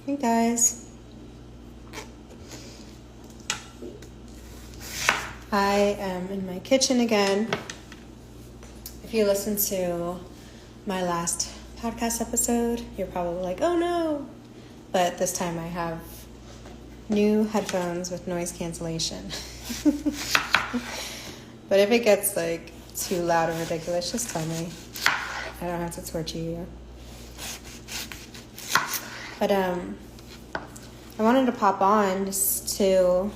Hey guys. I am in my kitchen again. If you listen to my last podcast episode, you're probably like, oh no. But this time I have new headphones with noise cancellation. But if it gets like too loud and ridiculous, just tell me. I don't have to torture you. But I wanted to pop on just to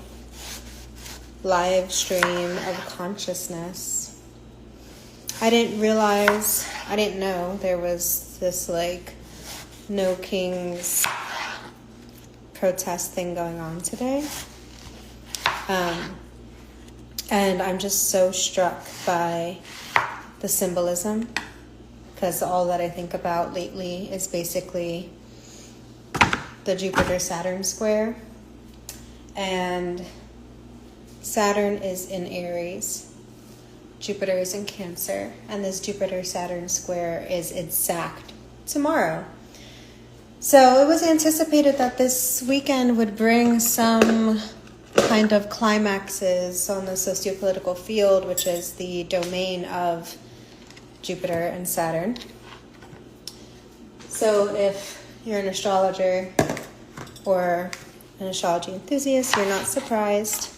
live stream of consciousness. I didn't know there was this like No Kings protest thing going on today. And I'm just so struck by the symbolism, because all that I think about lately is basically the Jupiter-Saturn square. And Saturn is in Aries, Jupiter is in Cancer, and this Jupiter-Saturn square is exact tomorrow. So it was anticipated that this weekend would bring some kind of climaxes on the sociopolitical field, which is the domain of Jupiter and Saturn. So if you're an astrologer or an astrology enthusiast, you're not surprised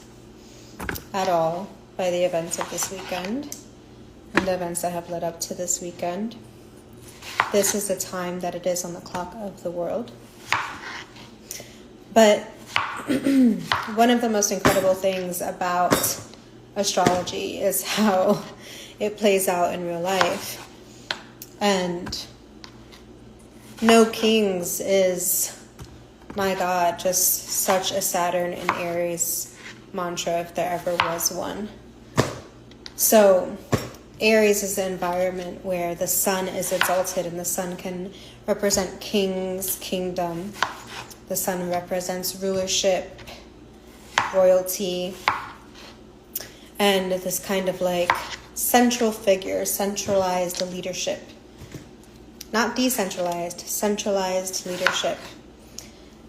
at all by the events of this weekend and the events that have led up to this weekend. This is the time that it is on the clock of the world. But one of the most incredible things about astrology is how it plays out in real life. And No Kings is, my God, just such a Saturn in Aries mantra, if there ever was one. So Aries is the environment where the sun is exalted, and the sun can represent kings, kingdom. The sun represents rulership, royalty, and this kind of like central figure, centralized leadership. Not decentralized, centralized leadership.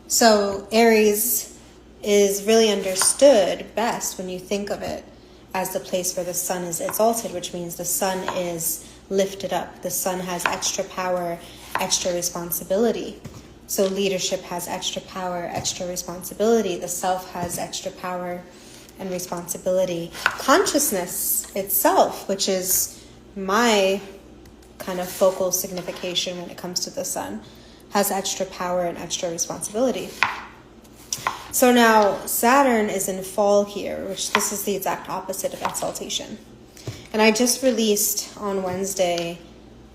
So Aries is really understood best when you think of it as the place where the sun is exalted, which means the sun is lifted up. The sun has extra power, extra responsibility. So leadership has extra power, extra responsibility. The self has extra power and responsibility. Consciousness itself, which is my kind of focal signification when it comes to the sun, has extra power and extra responsibility. So now Saturn is in fall here, which this is the exact opposite of exaltation. And I just released on Wednesday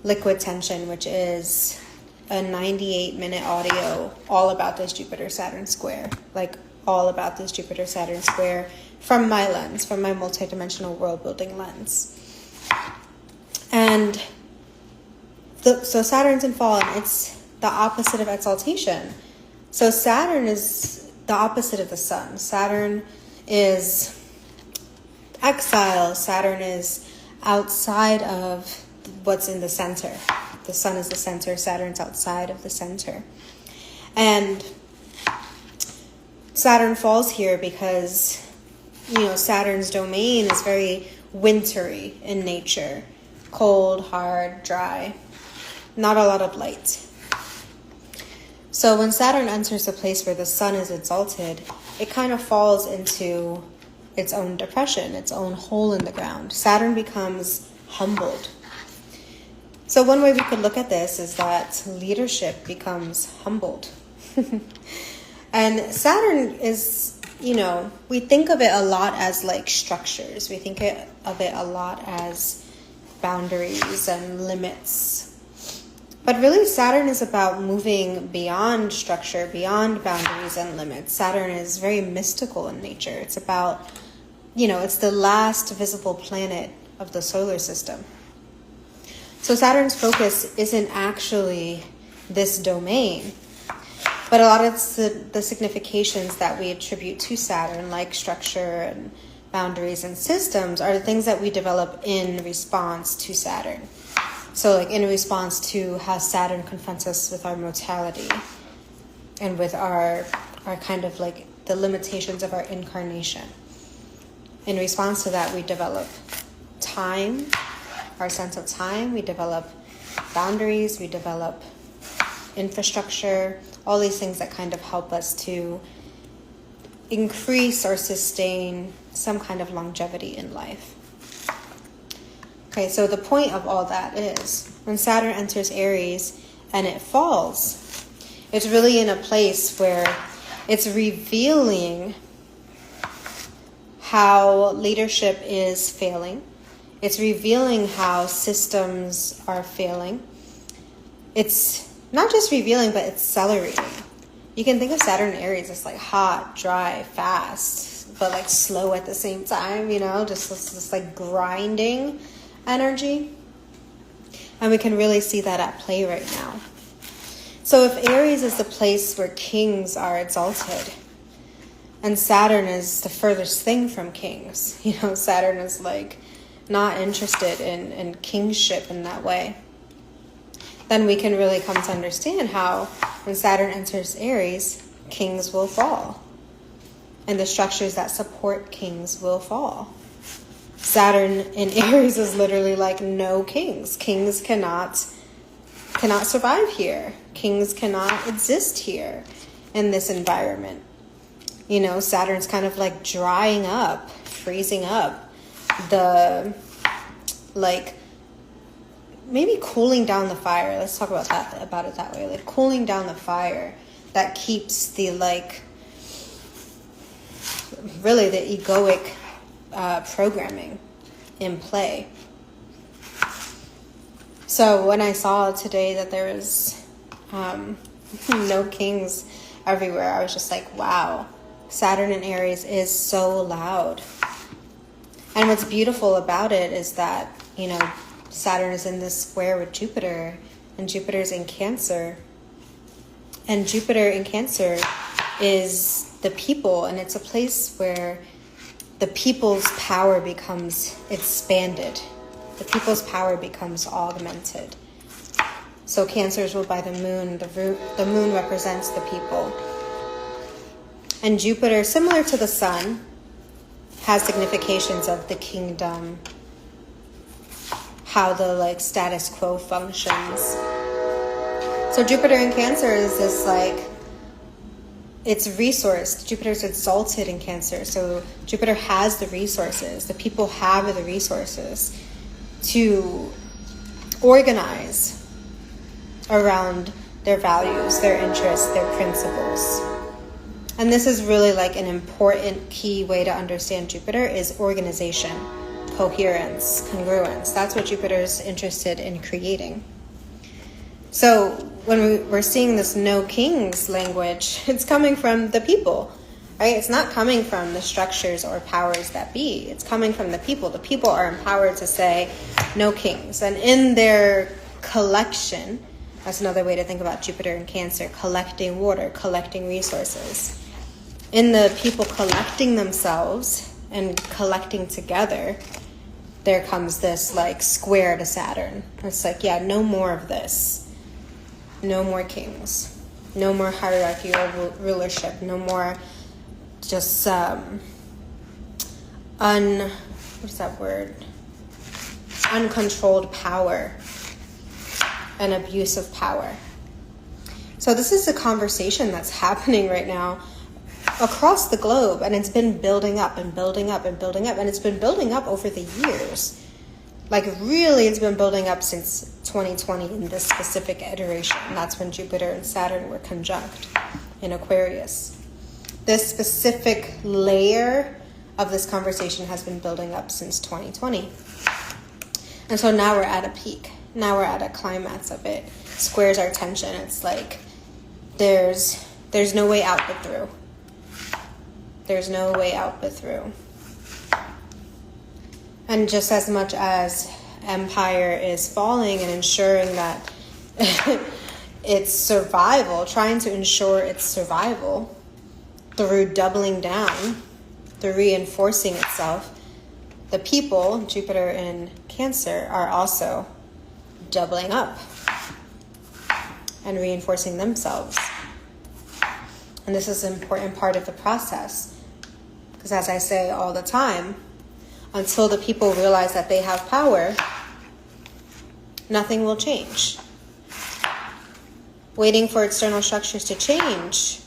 Liquid Tension, which is a 98-minute audio all about this Jupiter-Saturn square. Like all about this Jupiter-Saturn square from my lens, from my multidimensional world-building lens. And so Saturn's in fall, and it's the opposite of exaltation. So Saturn is the opposite of the sun. Saturn is exile. Saturn is outside of what's in the center. The sun is the center. Saturn's outside of the center. And Saturn falls here because, Saturn's domain is very wintry in nature. Cold, hard, dry. Not a lot of light. So when Saturn enters a place where the sun is exalted, it kind of falls into its own depression, its own hole in the ground. Saturn becomes humbled. So one way we could look at this is that leadership becomes humbled. And Saturn is, we think of it a lot as like structures. We think of it a lot as boundaries and limits. But really, Saturn is about moving beyond structure, beyond boundaries and limits. Saturn is very mystical in nature. It's about, it's the last visible planet of the solar system. So Saturn's focus isn't actually this domain, but a lot of the significations that we attribute to Saturn, like structure and boundaries and systems, are the things that we develop in response to Saturn. So like in response to how Saturn confronts us with our mortality, and with our kind of like the limitations of our incarnation. In response to that, we develop time, our sense of time, we develop boundaries, we develop infrastructure, all these things that kind of help us to increase or sustain some kind of longevity in life. Okay, so the point of all that is when Saturn enters Aries and it falls, it's really in a place where it's revealing how leadership is failing. It's revealing how systems are failing. It's not just revealing, but accelerating. You can think of Saturn and Aries as like hot, dry, fast, but like slow at the same time, you know, just this like grinding energy. And we can really see that at play right now. So if Aries is the place where kings are exalted, and Saturn is the furthest thing from kings, you know, Saturn is like not interested in kingship in that way, then we can really come to understand how when Saturn enters Aries, kings will fall. And the structures that support kings will fall. Saturn in Aries is literally like no kings. Kings cannot survive here. Kings cannot exist here in this environment. You know, Saturn's kind of like drying up, freezing up, the like maybe cooling down the fire. Let's talk about it that way. Like cooling down the fire that keeps the like really the egoic programming in play. So when I saw today that there was no kings everywhere, I was just like, wow, Saturn in Aries is so loud. And what's beautiful about it is that, you know, Saturn is in this square with Jupiter, and Jupiter's in Cancer. And Jupiter in Cancer is the people, and it's a place where the people's power becomes expanded. The people's power becomes augmented. So Cancer is ruled by the moon. The moon represents the people. And Jupiter, similar to the sun, has significations of the kingdom, how the like status quo functions. So Jupiter in Cancer is this like, it's resourced. Jupiter's exalted in Cancer. So Jupiter has the resources. The people have the resources to organize around their values, their interests, their principles. And this is really like an important key way to understand Jupiter is organization, coherence, congruence. That's what Jupiter's interested in creating. So when we're seeing this no kings language, it's coming from the people, right? It's not coming from the structures or powers that be. It's coming from the people. The people are empowered to say no kings. And in their collection, that's another way to think about Jupiter in Cancer, collecting water, collecting resources. In the people collecting themselves and collecting together, there comes this like square to Saturn. It's like, yeah, no more of this. No more kings. No more hierarchical rulership. No more just uncontrolled power and abuse of power. So this is a conversation that's happening right now across the globe, and it's been building up and building up and building up, and it's been building up over the years. Like really, it's been building up since 2020 in this specific iteration. That's when Jupiter and Saturn were conjunct in Aquarius. This specific layer of this conversation has been building up since 2020. And so now we're at a peak. Now we're at a climax of it. Squares our tension. It's like there's no way out but through. There's no way out but through. And just as much as empire is falling and ensuring that its survival, trying to ensure its survival through doubling down, through reinforcing itself, the people, Jupiter in Cancer, are also doubling up and reinforcing themselves. And this is an important part of the process. Because as I say all the time, until the people realize that they have power, nothing will change. Waiting for external structures to change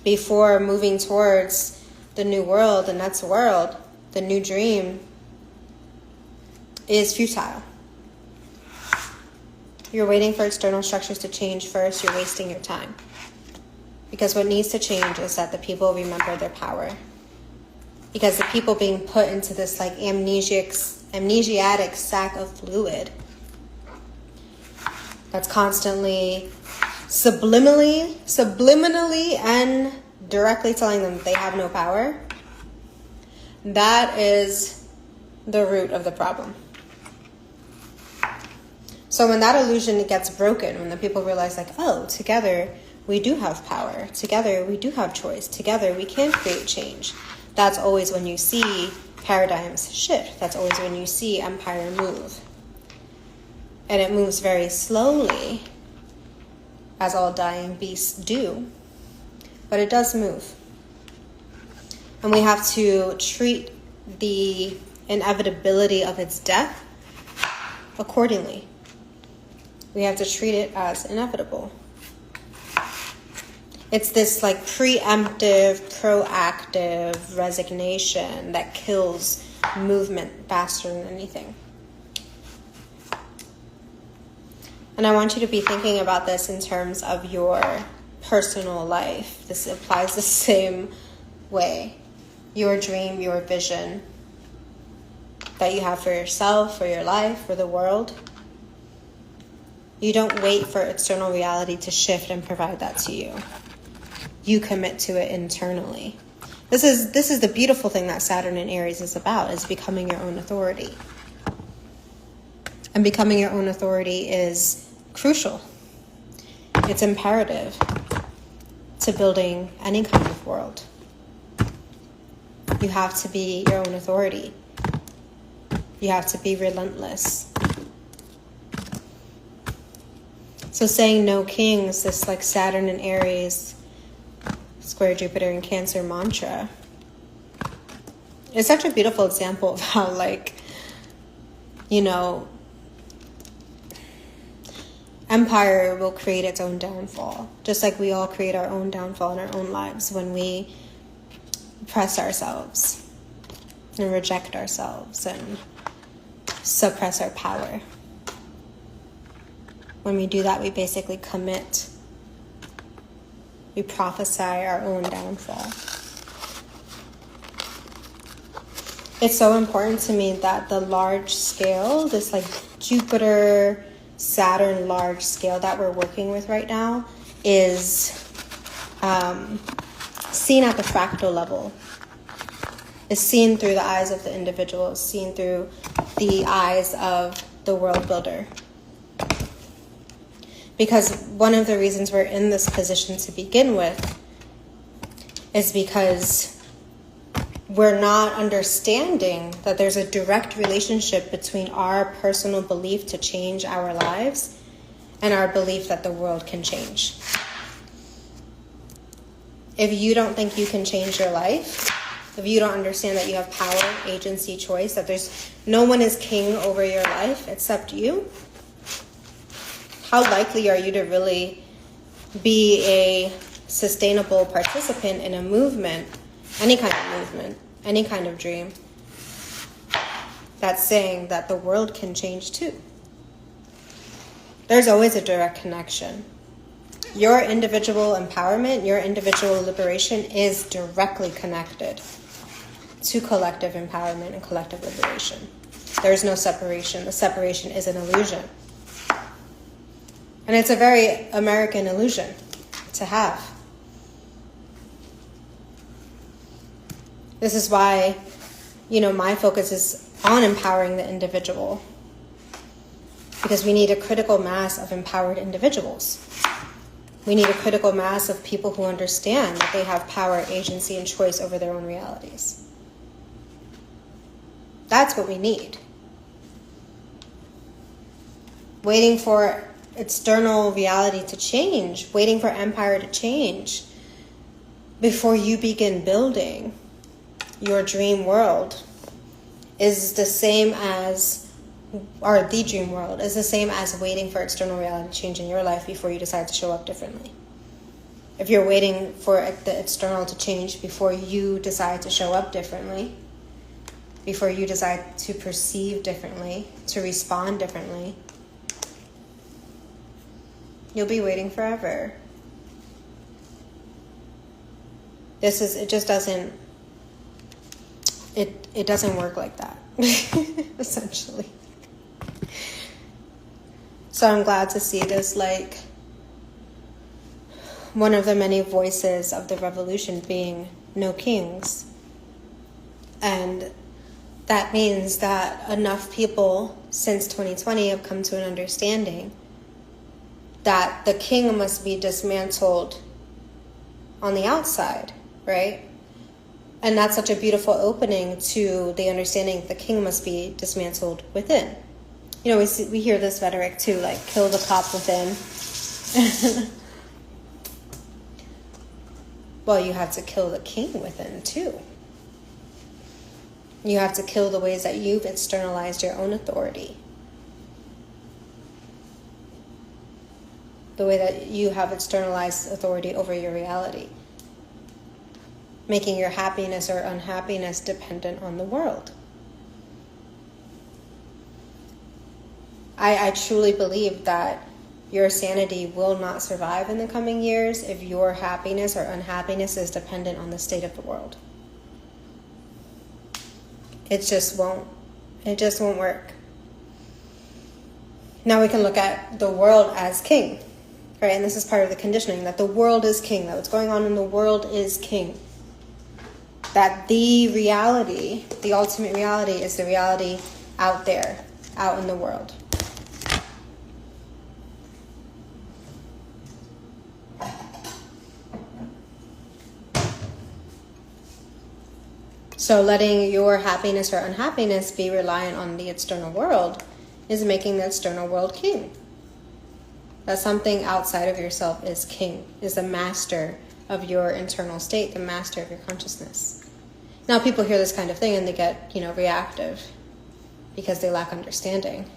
before moving towards the new world, the next world, the new dream, is futile. You're waiting for external structures to change first, you're wasting your time. Because what needs to change is that the people remember their power. Because the people being put into this like amnesiatic sack of fluid that's constantly subliminally and directly telling them that they have no power, that is the root of the problem. So when that illusion gets broken, when the people realize like, oh, together we do have power, together we do have choice, together we can create change, that's always when you see paradigms shift. That's always when you see empire move. And it moves very slowly, as all dying beasts do, but it does move. And we have to treat the inevitability of its death accordingly. We have to treat it as inevitable. It's this like preemptive, proactive resignation that kills movement faster than anything. And I want you to be thinking about this in terms of your personal life. This applies the same way. Your dream, your vision that you have for yourself, for your life, for the world. You don't wait for external reality to shift and provide that to you. You commit to it internally. This is the beautiful thing that Saturn in Aries is about, is becoming your own authority. And becoming your own authority is crucial. It's imperative to building any kind of world. You have to be your own authority. You have to be relentless. So saying no kings, this like Saturn in Aries, square Jupiter in Cancer mantra, is such a beautiful example of how empire will create its own downfall. Just like we all create our own downfall in our own lives when we oppress ourselves and reject ourselves and suppress our power. When we do that, we basically commit. We prophesy our own downfall. It's so important to me that the large scale, this like Jupiter, Saturn large scale that we're working with right now, is seen at the fractal level. Is seen through the eyes of the individual, is seen through the eyes of the world builder. Because one of the reasons we're in this position to begin with is because we're not understanding that there's a direct relationship between our personal belief to change our lives and our belief that the world can change. If you don't think you can change your life, if you don't understand that you have power, agency, choice, that there's no one is king over your life except you, how likely are you to really be a sustainable participant in a movement, any kind of movement, any kind of dream, that's saying that the world can change too? There's always a direct connection. Your individual empowerment, your individual liberation is directly connected to collective empowerment and collective liberation. There's no separation. The separation is an illusion. And it's a very American illusion to have. This is why, my focus is on empowering the individual. Because we need a critical mass of empowered individuals. We need a critical mass of people who understand that they have power, agency, and choice over their own realities. That's what we need. Waiting for external reality to change, waiting for empire to change, before you begin building your dream world is the same as, or the dream world is the same as waiting for external reality to change in your life before you decide to show up differently. If you're waiting for the external to change before you decide to show up differently, before you decide to perceive differently, to respond differently, you'll be waiting forever. It just doesn't, it doesn't work like that, essentially. So I'm glad to see this, like, one of the many voices of the revolution being no kings. And that means that enough people since 2020 have come to an understanding that the king must be dismantled on the outside, right? And that's such a beautiful opening to the understanding the king must be dismantled within. You know, we hear this rhetoric too, like, kill the cop within. Well, you have to kill the king within too. You have to kill the ways that you've externalized your own authority. The way that you have externalized authority over your reality. Making your happiness or unhappiness dependent on the world. I truly believe that your sanity will not survive in the coming years if your happiness or unhappiness is dependent on the state of the world. It just won't. It just won't work. Now we can look at the world as king, right? And this is part of the conditioning, that the world is king, that what's going on in the world is king. That the reality, the ultimate reality, is the reality out there, out in the world. So letting your happiness or unhappiness be reliant on the external world is making the external world king. That something outside of yourself is king, is the master of your internal state, the master of your consciousness. Now people hear this kind of thing and they get, reactive because they lack understanding.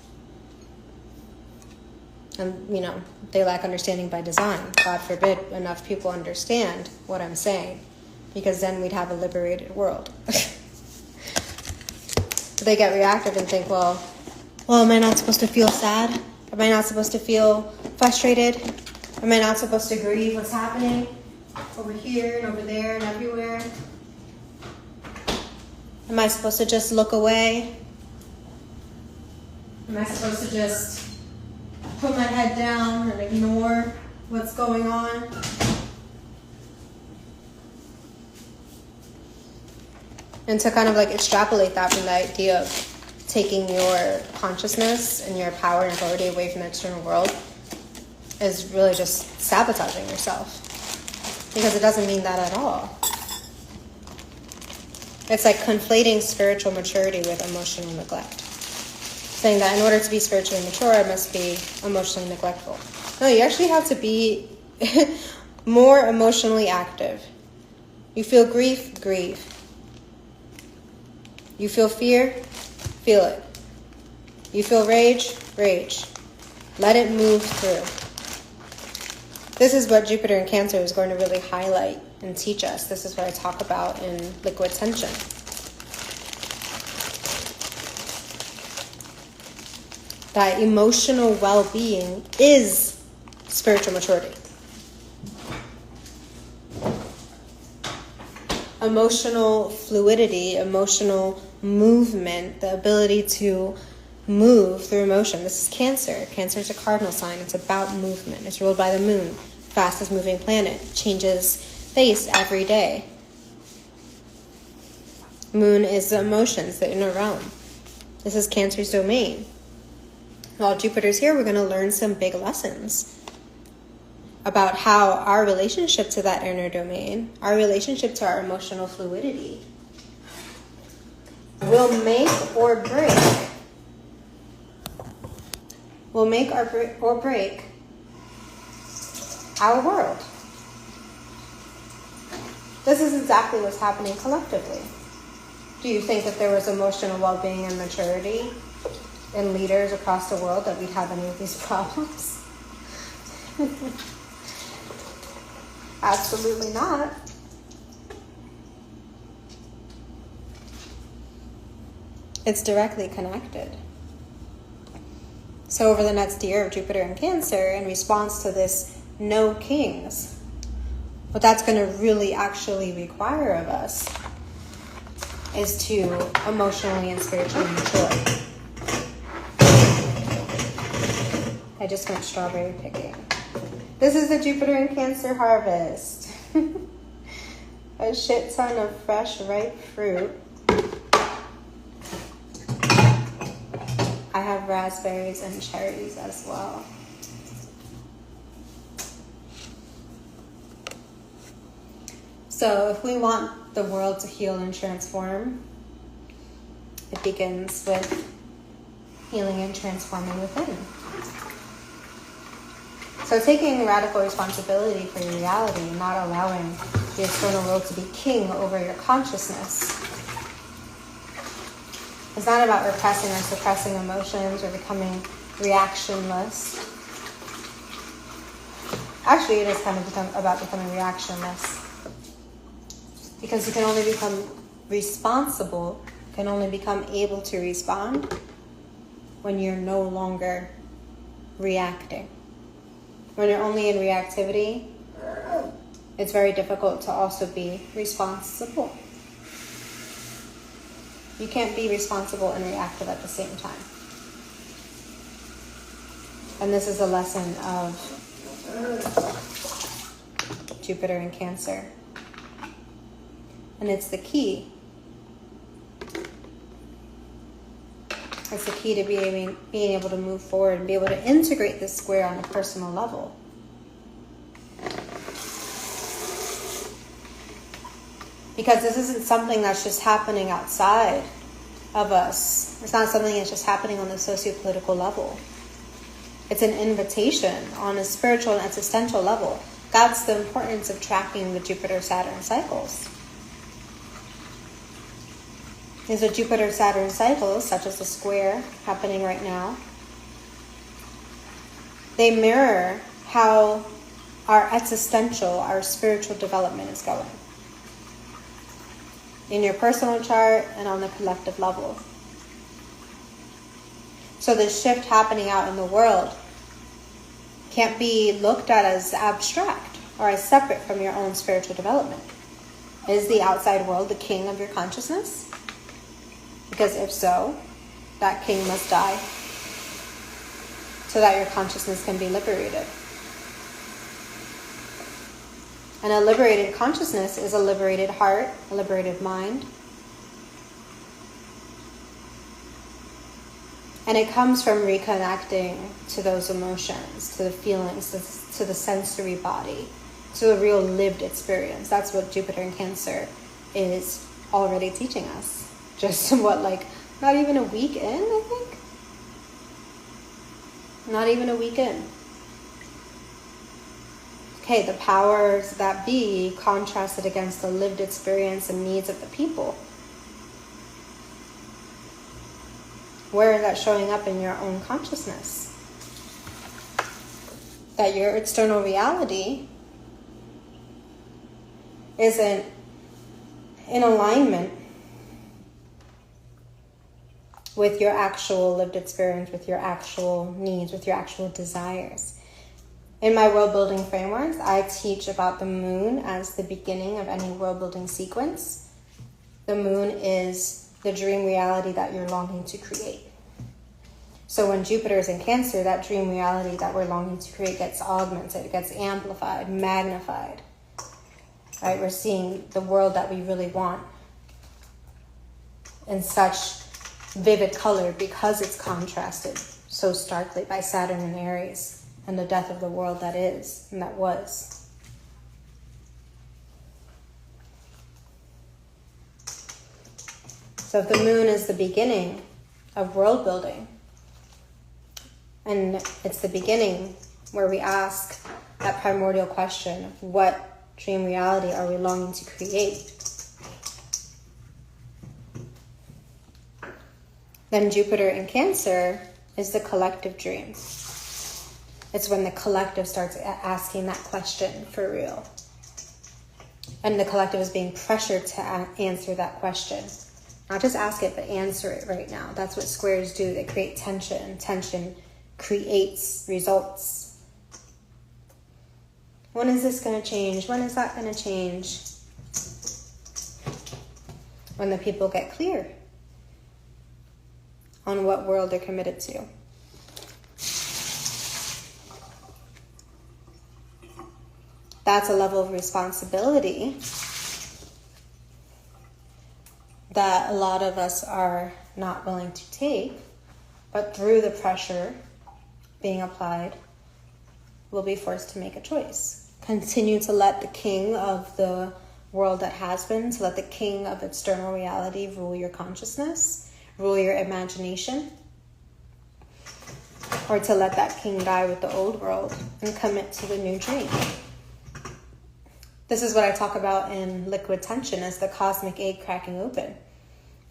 And, they lack understanding by design. God forbid enough people understand what I'm saying, because then we'd have a liberated world. They get reactive and think, well, am I not supposed to feel sad? Am I not supposed to feel frustrated? Am I not supposed to grieve what's happening over here and over there and everywhere? Am I supposed to just look away? Am I supposed to just put my head down and ignore what's going on? And to kind of extrapolate that from the idea of taking your consciousness and your power and authority away from the external world is really just sabotaging yourself. Because it doesn't mean that at all. It's like conflating spiritual maturity with emotional neglect. Saying that in order to be spiritually mature, I must be emotionally neglectful. No, you actually have to be more emotionally active. You feel grief, grieve. You feel fear, feel it. You feel rage, rage. Let it move through. This is what Jupiter in Cancer is going to really highlight and teach us. This is what I talk about in Liquid Tension. That emotional well-being is spiritual maturity. Emotional fluidity, emotional movement, the ability to move through emotion. This is Cancer. Cancer is a cardinal sign. It's about movement. It's ruled by the moon, fastest moving planet. Changes face every day. Moon is the emotions, the inner realm. This is Cancer's domain. While Jupiter's here, we're going to learn some big lessons about how our relationship to that inner domain, our relationship to our emotional fluidity, will make or break our world. This is exactly what's happening collectively. Do you think if there was emotional well-being and maturity in leaders across the world that we'd have any of these problems? Absolutely not. It's directly connected. So over the next year of Jupiter in Cancer, in response to this no kings, what that's going to really actually require of us is to emotionally and spiritually mature. I just went strawberry picking. This is the Jupiter in Cancer harvest. A shit ton of fresh, ripe fruit. I have raspberries and cherries as well. So if we want the world to heal and transform, it begins with healing and transforming within. So taking radical responsibility for your reality and not allowing the external world to be king over your consciousness. It's not about repressing or suppressing emotions or becoming reactionless. Actually, it is kind of about becoming reactionless. Because you can only become responsible, can only become able to respond when you're no longer reacting. When you're only in reactivity, it's very difficult to also be responsible. You can't be responsible and reactive at the same time. And this is a lesson of Jupiter in Cancer. And it's the key. It's the key to being able to move forward and be able to integrate this square on a personal level. Because this isn't something that's just happening outside of us. It's not something that's just happening on the socio-political level. It's an invitation on a spiritual and existential level. That's the importance of tracking the Jupiter-Saturn cycles. These are Jupiter-Saturn cycles, such as the square happening right now. They mirror how our existential, our spiritual development is going. In your personal chart and on the collective level. So this shift happening out in the world can't be looked at as abstract or as separate from your own spiritual development. Is the outside world the king of your consciousness? Because if so, that king must die so that your consciousness can be liberated. And a liberated consciousness is a liberated heart, a liberated mind. And it comes from reconnecting to those emotions, to the feelings, to the sensory body, to a real lived experience. That's what Jupiter in Cancer is already teaching us. Just not even a week in, I think? Not even a week in. Okay, the powers that be contrasted against the lived experience and needs of the people. Where is that showing up in your own consciousness? That your external reality isn't in alignment with your actual lived experience, with your actual needs, with your actual desires. In my world-building frameworks, I teach about the moon as the beginning of any world-building sequence. The moon is the dream reality that you're longing to create. So when Jupiter is in Cancer, that dream reality that we're longing to create gets augmented, it gets amplified, magnified. Right? We're seeing the world that we really want in such vivid color because it's contrasted so starkly by Saturn and Aries. And the death of the world that is, and that was. So if the moon is the beginning of world building, and it's the beginning where we ask that primordial question of what dream reality are we longing to create? Then Jupiter in Cancer is the collective dream. It's when the collective starts asking that question for real. And the collective is being pressured to answer that question. Not just ask it, but answer it right now. That's what squares do. They create tension. Tension creates results. When is this going to change? When is that going to change? When the people get clear on what world they're committed to. That's a level of responsibility that a lot of us are not willing to take, but through the pressure being applied, we'll be forced to make a choice. Continue to let the king of the world that has been, to let the king of external reality rule your consciousness, rule your imagination, or to let that king die with the old world and commit to the new dream. This is what I talk about in Liquid Tension as the cosmic egg cracking open.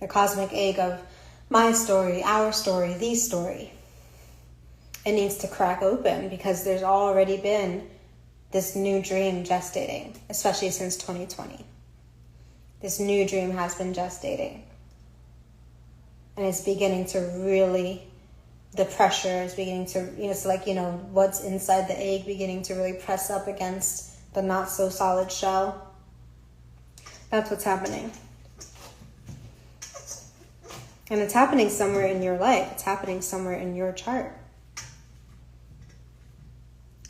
The cosmic egg of my story, our story, the story. It needs to crack open because there's already been this new dream gestating, especially since 2020. This new dream has been gestating. And it's beginning to really, the pressure is beginning to, it's like, what's inside the egg beginning to really press up against the not so solid shell. That's what's happening. And it's happening somewhere in your life. It's happening somewhere in your chart.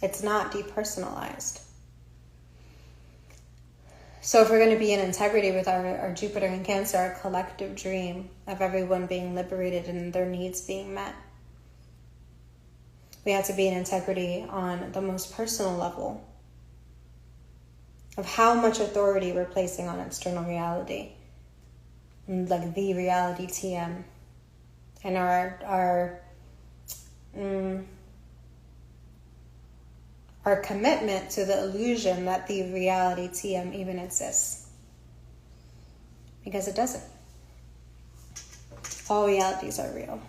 It's not depersonalized. So if we're going to be in integrity with our Jupiter in Cancer, our collective dream of everyone being liberated and their needs being met, we have to be in integrity on the most personal level of how much authority we're placing on external reality, like the reality TM, and our commitment to the illusion that the reality TM even exists. Because it doesn't. All realities are real.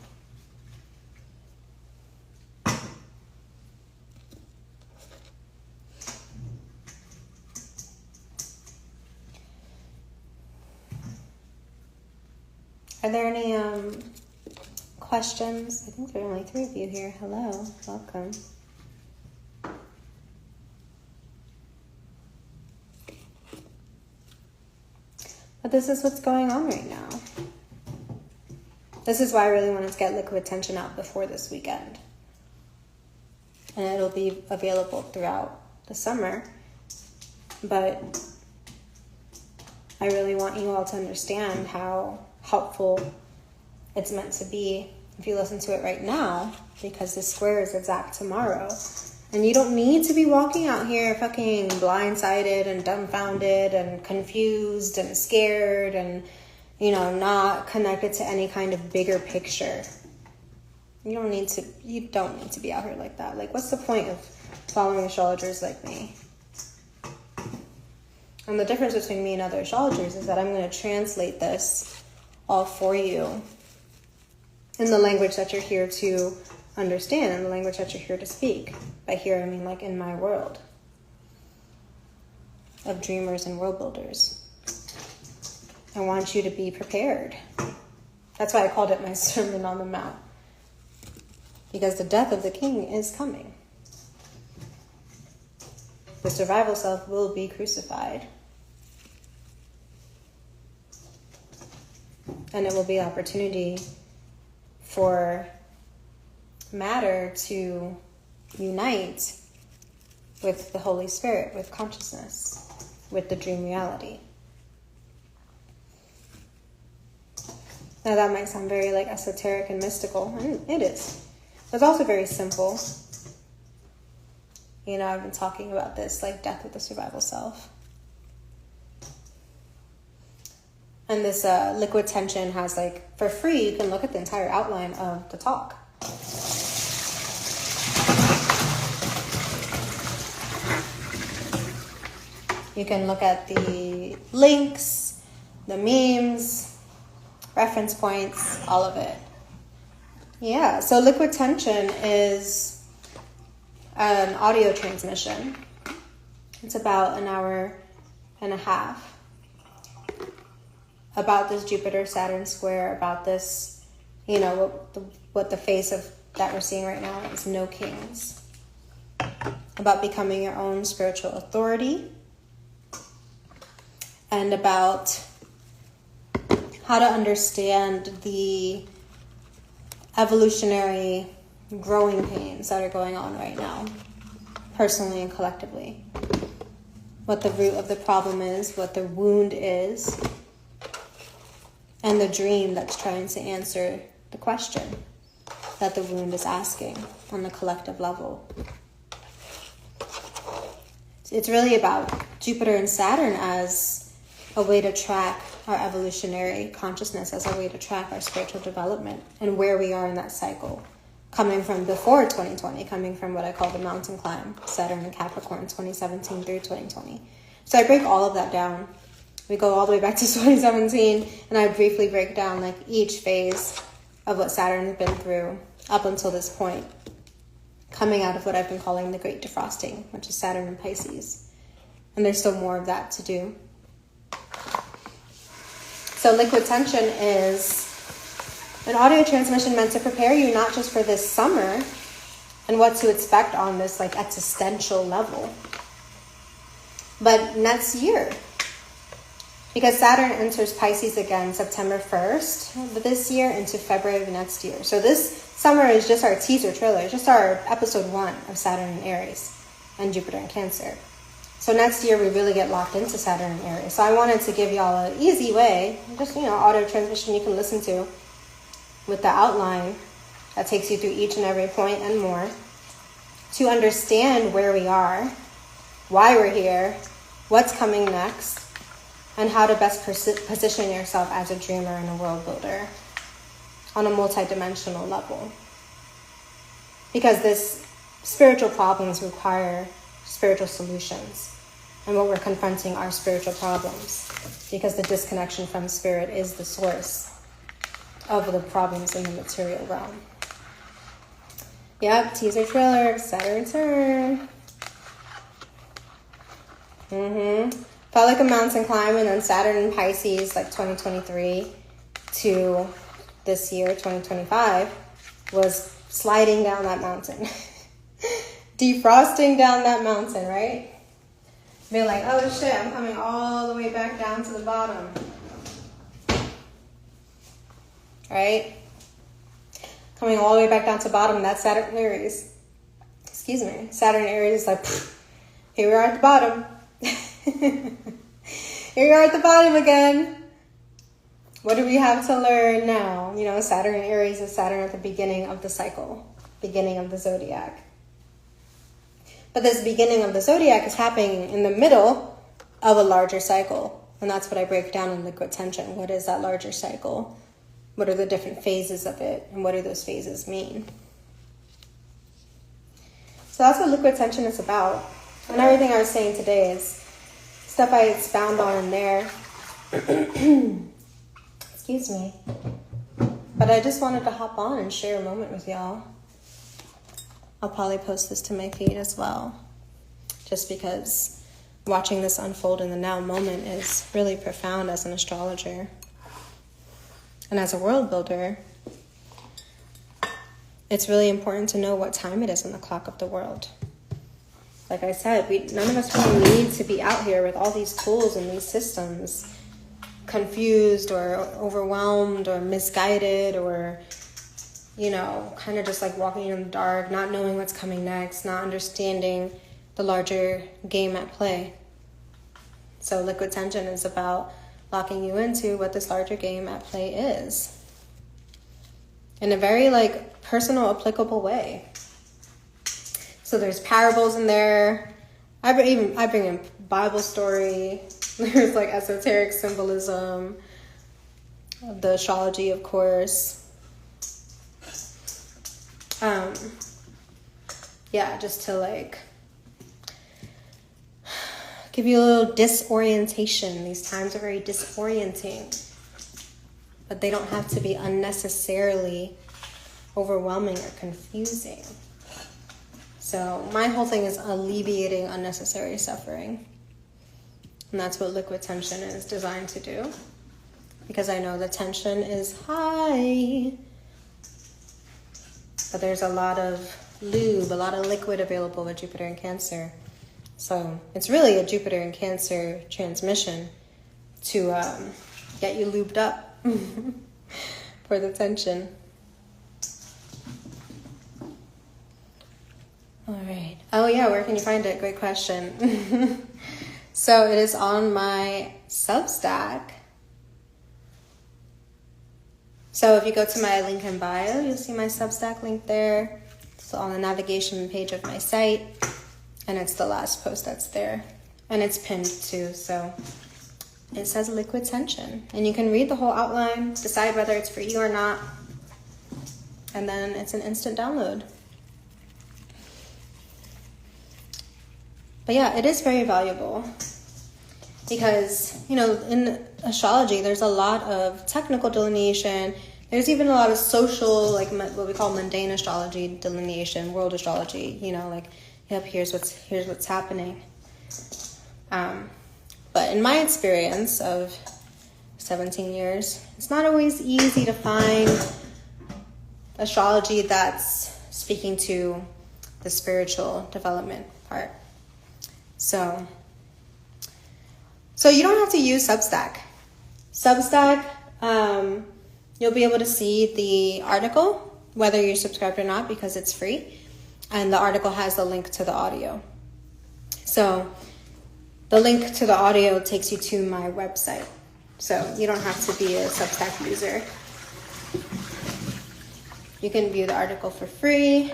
Are there any questions? I think there are only 3 of you here. Hello, welcome. But this is what's going on right now. This is why I really wanted to get Liquid Tension out before this weekend. And it'll be available throughout the summer. But I really want you all to understand how helpful it's meant to be if you listen to it right now, because the square is exact tomorrow. And you don't need to be walking out here fucking blindsided and dumbfounded and confused and scared and, not connected to any kind of bigger picture. You don't need to be out here like that. Like, what's the point of following astrologers like me? And the difference between me and other astrologers is that I'm going to translate this all for you in the language that you're here to understand, in the language that you're here to speak. By here, I mean like in my world of dreamers and world builders. I want you to be prepared. That's why I called it my Sermon on the Mount. Because the death of the king is coming. The survival self will be crucified. And it will be an opportunity for matter to unite with the Holy Spirit, with consciousness, with the dream reality. Now that might sound very esoteric and mystical, and it is. But it's also very simple. I've been talking about this, death with the survival self. And this Liquid Tension has, for free, you can look at the entire outline of the talk. You can look at the links, the memes, reference points, all of it. Yeah, so liquid tension is an audio transmission. It's about an hour and a half about this Jupiter-Saturn square, about this, you know, what the face of that we're seeing right now is no kings. About becoming your own spiritual authority, and about how to understand the evolutionary growing pains that are going on right now, personally and collectively. What the root of the problem is, what the wound is, and the dream that's trying to answer the question that the wound is asking on the collective level. It's really about Jupiter and Saturn as a way to track our evolutionary consciousness, as a way to track our spiritual development and where we are in that cycle. Coming from before 2020, coming from what I call the mountain climb, Saturn and Capricorn, 2017 through 2020. So I break all of that down. We go all the way back to 2017, and I briefly break down like each phase of what Saturn has been through up until this point, coming out of what I've been calling the Great Defrosting, which is Saturn and Pisces. And there's still more of that to do. So liquid tension is an audio transmission meant to prepare you not just for this summer and what to expect on this like existential level, but next year. Because Saturn enters Pisces again September 1st of this year into February of next year. So this summer is just our teaser trailer. It's just our episode 1 of Saturn and Aries and Jupiter and Cancer. So next year we really get locked into Saturn and Aries. So I wanted to give y'all an easy way, just, you know, audio transmission you can listen to with the outline that takes you through each and every point and more, to understand where we are, why we're here, what's coming next, and how to best position yourself as a dreamer and a world builder on a multidimensional level. Because this spiritual problems require spiritual solutions. And what we're confronting are spiritual problems. Because the disconnection from spirit is the source of the problems in the material realm. Yep, teaser trailer, Saturn return. Felt like a mountain climb, and then Saturn in Pisces, like 2023 to this year, 2025, was sliding down that mountain. Defrosting down that mountain, right? Being like, oh shit, I'm coming all the way back down to the bottom. Right? Coming all the way back down to the bottom, that's Saturn Aries. Excuse me. Saturn Aries is like, here we are at the bottom. Here we are at the bottom again. What do we have to learn now? You know, Saturn and Aries is Saturn at the beginning of the cycle, beginning of the zodiac. But this beginning of the zodiac is happening in the middle of a larger cycle. And that's what I break down in liquid tension. What is that larger cycle? What are the different phases of it? And what do those phases mean? So that's what liquid tension is about. And everything I was saying today is stuff I expound on in there. Excuse me. But I just wanted to hop on and share a moment with y'all. I'll probably post this to my feed as well. Just because watching this unfold in the now moment is really profound as an astrologer. And as a world builder, it's really important to know what time it is on the clock of the world. Like I said, none of us really need to be out here with all these tools and these systems, confused or overwhelmed or misguided or, you know, kind of just like walking in the dark, not knowing what's coming next, not understanding the larger game at play. So liquid tension is about locking you into what this larger game at play is in a very like personal, applicable way. So there's parables in there. I bring in Bible story. There's like esoteric symbolism, the astrology, of course. Yeah, just to like give you a little disorientation. These times are very disorienting, but they don't have to be unnecessarily overwhelming or confusing. So my whole thing is alleviating unnecessary suffering. And that's what liquid tension is designed to do. Because I know the tension is high. But there's a lot of lube, a lot of liquid available with Jupiter in Cancer. So it's really a Jupiter in Cancer transmission to get you lubed up for the tension. All right. Oh yeah, where can you find it? Great question. So it is on my Substack. So if you go to my link in bio, you'll see my Substack link there. It's on the navigation page of my site. And it's the last post that's there. And it's pinned too, so it says liquid tension. And you can read the whole outline, decide whether it's for you or not. And then it's an instant download. But yeah, it is very valuable because, you know, in astrology, there's a lot of technical delineation. There's even a lot of social, like what we call mundane astrology delineation, world astrology, you know, like, yep, here's what's happening. But in my experience of 17 years, it's not always easy to find astrology that's speaking to the spiritual development part. So you don't have to use Substack. Substack, you'll be able to see the article, whether you're subscribed or not, because it's free. And the article has the link to the audio. So the link to the audio takes you to my website. So you don't have to be a Substack user. You can view the article for free,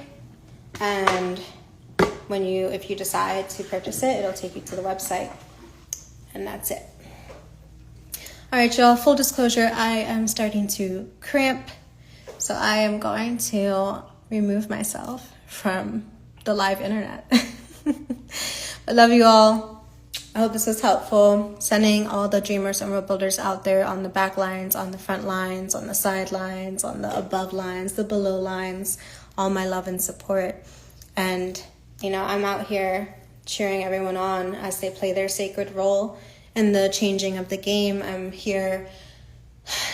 and if you decide to purchase it, it'll take you to the website, and that's it. All right, y'all, full disclosure, I am starting to cramp, so I am going to remove myself from the live internet. I love you all. I hope this was helpful. Sending all the dreamers and world builders out there on the back lines, on the front lines, on the side lines, on the above lines, the below lines, all my love and support. And, you know, I'm out here cheering everyone on as they play their sacred role in the changing of the game. I'm here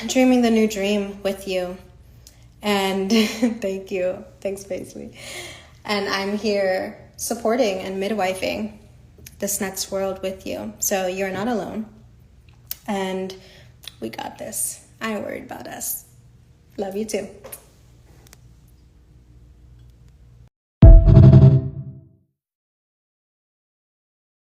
dreaming the new dream with you. And thank you. Thanks, Paisley. And I'm here supporting and midwifing this next world with you. So you're not alone. And we got this. I ain't worried about us. Love you too.